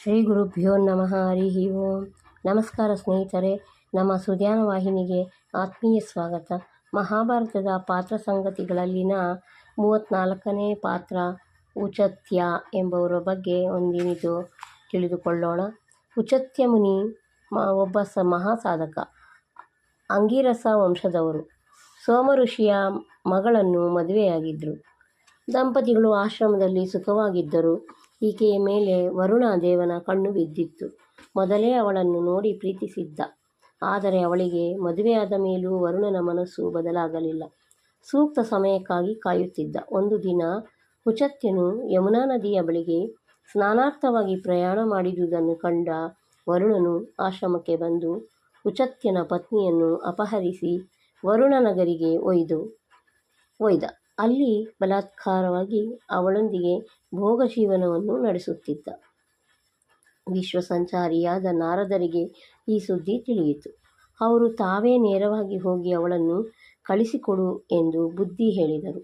ಶ್ರೀ ಗುರುಭ್ಯೋ ನಮಃ. ಹರಿ ಓಂ. ನಮಸ್ಕಾರ ಸ್ನೇಹಿತರೆ, ನಮ್ಮ ಸುಧ್ಯಾನ ವಾಹಿನಿಗೆ ಆತ್ಮೀಯ ಸ್ವಾಗತ. ಮಹಾಭಾರತದ ಪಾತ್ರ ಸಂಗತಿಗಳಲ್ಲಿನ 34ನೇ ಪಾತ್ರ ಉಚತ್ಯ ಎಂಬುವರ ಬಗ್ಗೆ ಒಂದಿನಿತು ತಿಳಿದುಕೊಳ್ಳೋಣ. ಉಚತ್ಯ ಮುನಿ ಒಬ್ಬ ಮಹಾಸಾಧಕ, ಅಂಗಿರಸ ವಂಶದವರು. ಸೋಮ ಋಷಿಯ ಮಗಳನ್ನು ಮದುವೆಯಾಗಿದ್ದರು. ದಂಪತಿಗಳು ಆಶ್ರಮದಲ್ಲಿ ಸುಖವಾಗಿದ್ದರು. ಈಕೆಯ ಮೇಲೆ ವರುಣ ದೇವನ ಕಣ್ಣು ಬಿದ್ದಿತ್ತು. ಮೊದಲೇ ಅವಳನ್ನು ನೋಡಿ ಪ್ರೀತಿಸಿದ್ದ. ಆದರೆ ಅವಳಿಗೆ ಮದುವೆಯಾದ ಮೇಲೂ ವರುಣನ ಮನಸ್ಸು ಬದಲಾಗಲಿಲ್ಲ. ಸೂಕ್ತ ಸಮಯಕ್ಕಾಗಿ ಕಾಯುತ್ತಿದ್ದ. ಒಂದು ದಿನ ಉಚತ್ಯನು ಯಮುನಾ ನದಿಯ ಬಳಿಗೆ ಸ್ನಾನಾರ್ಥವಾಗಿ ಪ್ರಯಾಣ ಮಾಡಿದುದನ್ನು ಕಂಡ ವರುಣನು ಆಶ್ರಮಕ್ಕೆ ಬಂದು ಉಚತ್ಯನ ಪತ್ನಿಯನ್ನು ಅಪಹರಿಸಿ ವರುಣನಗರಿಗೆ ಒಯ್ದ. ಅಲ್ಲಿ ಬಲಾತ್ಕಾರವಾಗಿ ಅವಳೊಂದಿಗೆ ಭೋಗಜೀವನವನ್ನು ನಡೆಸುತ್ತಿದ್ದ. ವಿಶ್ವಸಂಚಾರಿಯಾದ ನಾರದರಿಗೆ ಈ ಸುದ್ದಿ ತಿಳಿಯಿತು. ಅವರು ತಾವೇ ನೇರವಾಗಿ ಹೋಗಿ ಅವಳನ್ನು ಕಳಿಸಿಕೊಡು ಎಂದು ಬುದ್ಧಿ ಹೇಳಿದರು.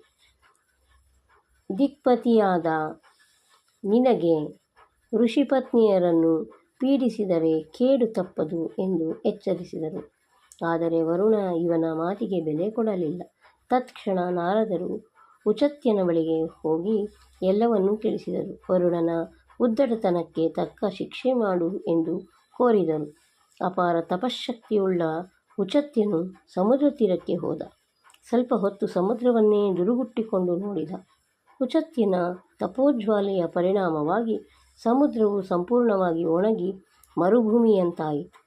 ದಿಕ್ಪತಿಯಾದ ನಿನಗೆ ಋಷಿಪತ್ನಿಯರನ್ನು ಪೀಡಿಸಿದರೆ ಕೇಡು ತಪ್ಪದು ಎಂದು ಎಚ್ಚರಿಸಿದರು. ಆದರೆ ವರುಣ ಇವನ ಮಾತಿಗೆ ಬೆಲೆ ಕೊಡಲಿಲ್ಲ. ತತ್ಕ್ಷಣ ನಾರದರು ಉಚತ್ಯನ ಬಳಿಗೆ ಹೋಗಿ ಎಲ್ಲವನ್ನೂ ತಿಳಿಸಿದರು. ವರುಣನ ಉದ್ದಟತನಕ್ಕೆ ತಕ್ಕ ಶಿಕ್ಷೆ ಮಾಡು ಎಂದು ಕೋರಿದರು. ಅಪಾರ ತಪಶ್ಶಕ್ತಿಯುಳ್ಳ ಉಚತ್ಯನು ಸಮುದ್ರ ತೀರಕ್ಕೆ ಹೋದ. ಸ್ವಲ್ಪ ಹೊತ್ತು ಸಮುದ್ರವನ್ನೇ ದುರುಗುಟ್ಟಿಕೊಂಡು ನೋಡಿದ. ಉಚತ್ಯನ ತಪೋಜ್ವಾಲೆಯ ಪರಿಣಾಮವಾಗಿ ಸಮುದ್ರವು ಸಂಪೂರ್ಣವಾಗಿ ಒಣಗಿ ಮರುಭೂಮಿಯಂತಾಯಿತು.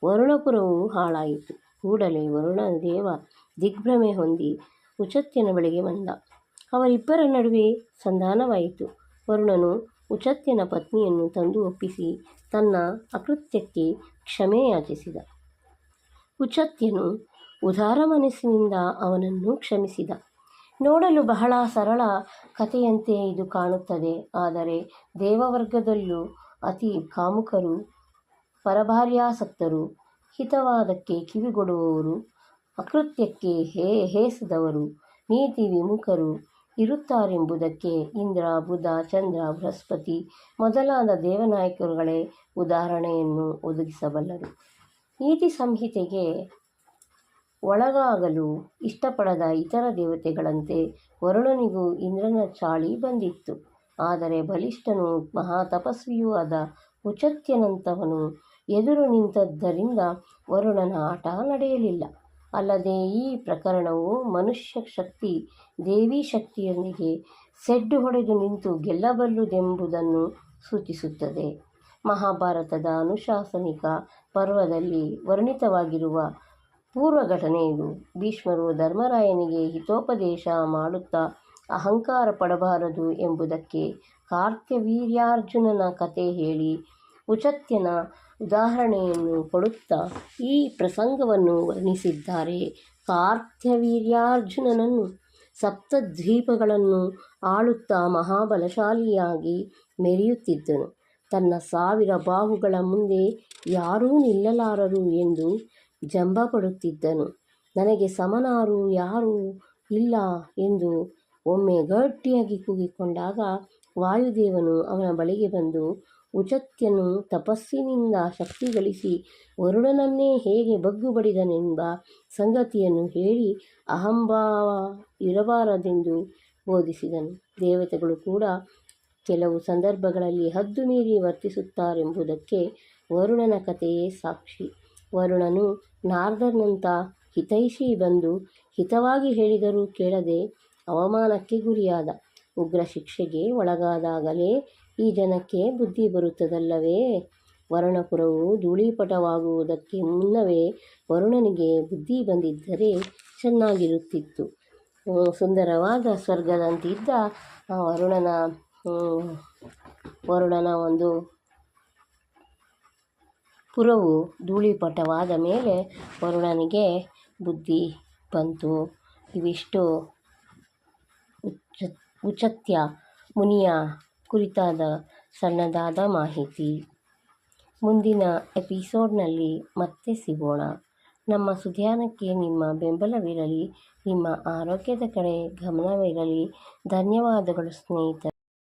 ವರುಣಪುರವು ಹಾಳಾಯಿತು. ಕೂಡಲೇ ವರುಣದೇವ ದಿಗ್ಭ್ರಮೆ ಹೊಂದಿ ಉಚತ್ಯನ ಬಳಿಗೆ ಬಂದ. ಅವರಿಬ್ಬರ ನಡುವೆ ಸಂಧಾನವಾಯಿತು. ವರುಣನು ಉಚತ್ಯನ ಪತ್ನಿಯನ್ನು ತಂದು ಒಪ್ಪಿಸಿ ತನ್ನ ಅಕೃತ್ಯಕ್ಕೆ ಕ್ಷಮೆ ಯಾಚಿಸಿದ. ಉಚತ್ಯನು ಉದಾರ ಮನಸ್ಸಿನಿಂದ ಅವನನ್ನು ಕ್ಷಮಿಸಿದ. ನೋಡಲು ಬಹಳ ಸರಳ ಕಥೆಯಂತೆ ಇದು ಕಾಣುತ್ತದೆ. ಆದರೆ ದೇವವರ್ಗದಲ್ಲೂ ಅತಿ ಕಾಮುಕರು, ಪರಭಾರ್ಯಾಸಕ್ತರು, ಹಿತವಾದಕ್ಕೆ ಕಿವಿಗೊಡುವವರು, ಅಕೃತ್ಯಕ್ಕೆ ಹೇಸದವರು, ನೀತಿ ವಿಮುಖರು ಇರುತ್ತಾರೆಂಬುದಕ್ಕೆ ಇಂದ್ರ, ಬುಧ, ಚಂದ್ರ, ಬೃಹಸ್ಪತಿ ಮೊದಲಾದ ದೇವನಾಯಕರುಗಳೇ ಉದಾಹರಣೆಯನ್ನು ಒದಗಿಸಬಲ್ಲರು. ನೀತಿ ಸಂಹಿತೆಗೆ ಒಳಗಾಗಲು ಇಷ್ಟಪಡದ ಇತರ ದೇವತೆಗಳಂತೆ ವರುಣನಿಗೂ ಇಂದ್ರನ ಚಾಳಿ ಬಂದಿತ್ತು. ಆದರೆ ಬಲಿಷ್ಠನೂ ಮಹಾತಪಸ್ವಿಯೂ ಆದ ಉಚತ್ಯನಂತವನು ಎದುರು ನಿಂತದ್ದರಿಂದ ವರುಣನ ಆಟ ನಡೆಯಲಿಲ್ಲ. ಅಲ್ಲದೆ ಈ ಪ್ರಕರಣವು ಮನುಷ್ಯ ಶಕ್ತಿ ದೇವಿ ಶಕ್ತಿಯೊಂದಿಗೆ ಸೆಡ್ಡು ಹೊಡೆದು ನಿಂತು ಗೆಲ್ಲಬಲ್ಲುದೆಂಬುದನ್ನು ಸೂಚಿಸುತ್ತದೆ. ಮಹಾಭಾರತದ ಅನುಶಾಸನಿಕ ಪರ್ವದಲ್ಲಿ ವರ್ಣಿತವಾಗಿರುವ ಪೂರ್ವ ಘಟನೆ ಇದು. ಭೀಷ್ಮರು ಧರ್ಮರಾಯನಿಗೆ ಹಿತೋಪದೇಶ ಮಾಡುತ್ತಾ ಅಹಂಕಾರ ಪಡಬಾರದು ಎಂಬುದಕ್ಕೆ ಕಾರ್ತ್ಯವೀರ್ಯಾರ್ಜುನನ ಕತೆ ಹೇಳಿ ಉಚತ್ಯನ ಉದಾಹರಣೆಯನ್ನು ಕೊಡುತ್ತಾ ಈ ಪ್ರಸಂಗವನ್ನು ವರ್ಣಿಸಿದ್ದಾರೆ. ಕಾರ್ತ್ಯವೀರ್ಯಾರ್ಜುನನನ್ನು ಸಪ್ತದ್ವೀಪಗಳನ್ನು ಆಳುತ್ತಾ ಮಹಾಬಲಶಾಲಿಯಾಗಿ ಮೆರೆಯುತ್ತಿದ್ದನು. ತನ್ನ 1000 ಬಾಹುಗಳ ಮುಂದೆ ಯಾರೂ ನಿಲ್ಲಲಾರರು ಎಂದು ಜಂಬಪಡುತ್ತಿದ್ದನು. ನನಗೆ ಸಮನಾರು ಯಾರೂ ಇಲ್ಲ ಎಂದು ಒಮ್ಮೆ ಗಟ್ಟಿಯಾಗಿ ಕೂಗಿಕೊಂಡಾಗ ವಾಯುದೇವನು ಅವನ ಬಳಿಗೆ ಬಂದು ಉಚತ್ಯನು ತಪಸ್ಸಿನಿಂದ ಶಕ್ತಿ ಗಳಿಸಿ ವರುಣನನ್ನೇ ಹೇಗೆ ಬಗ್ಗು ಬಡಿದನೆಂಬ ಸಂಗತಿಯನ್ನು ಹೇಳಿ ಅಹಂಭಾವ ಇರಬಾರದೆಂದು ಬೋಧಿಸಿದನು. ದೇವತೆಗಳು ಕೂಡ ಕೆಲವು ಸಂದರ್ಭಗಳಲ್ಲಿ ಹದ್ದು ಮೀರಿ ವರ್ತಿಸುತ್ತಾರೆಂಬುದಕ್ಕೆ ವರುಣನ ಕಥೆಯೇ ಸಾಕ್ಷಿ. ವರುಣನು ನಾರದನಂಥ ಹಿತೈಷಿ ಬಂದು ಹಿತವಾಗಿ ಹೇಳಿದರೂ ಕೇಳದೆ ಅವಮಾನಕ್ಕೆ ಗುರಿಯಾದ. ಉಗ್ರ ಶಿಕ್ಷೆಗೆ ಒಳಗಾದಾಗಲೇ ಈ ಜನಕ್ಕೆ ಬುದ್ಧಿ ಬರುತ್ತದಲ್ಲವೇ? ವರುಣಪುರವು ಧೂಳೀಪಟವಾಗುವುದಕ್ಕೆ ಮುನ್ನವೇ ವರುಣನಿಗೆ ಬುದ್ಧಿ ಬಂದಿದ್ದರೆ ಚೆನ್ನಾಗಿರುತ್ತಿತ್ತು. ಸುಂದರವಾದ ಸ್ವರ್ಗದಂತಿದ್ದ ವರುಣನ ಒಂದು ಪುರವು ಧೂಳೀಪಟವಾದ ಮೇಲೆ ವರುಣನಿಗೆ ಬುದ್ಧಿ ಬಂತು. ಇವಿಷ್ಟು ಉಚತ್ಯ ಮುನಿಯ ಕುರಿತಾದ ಸಣ್ಣದಾದ ಮಾಹಿತಿ. ಮುಂದಿನ ಎಪಿಸೋಡ್ನಲ್ಲಿ ಮತ್ತೆ ಸಿಗೋಣ. ನಮ್ಮ ಸುಧ್ಯಾನಕ್ಕೆ ನಿಮ್ಮ ಬೆಂಬಲವಿರಲಿ. ನಿಮ್ಮ ಆರೋಗ್ಯದ ಕಡೆ ಗಮನವಿರಲಿ. ಧನ್ಯವಾದಗಳು ಸ್ನೇಹಿತರೆ.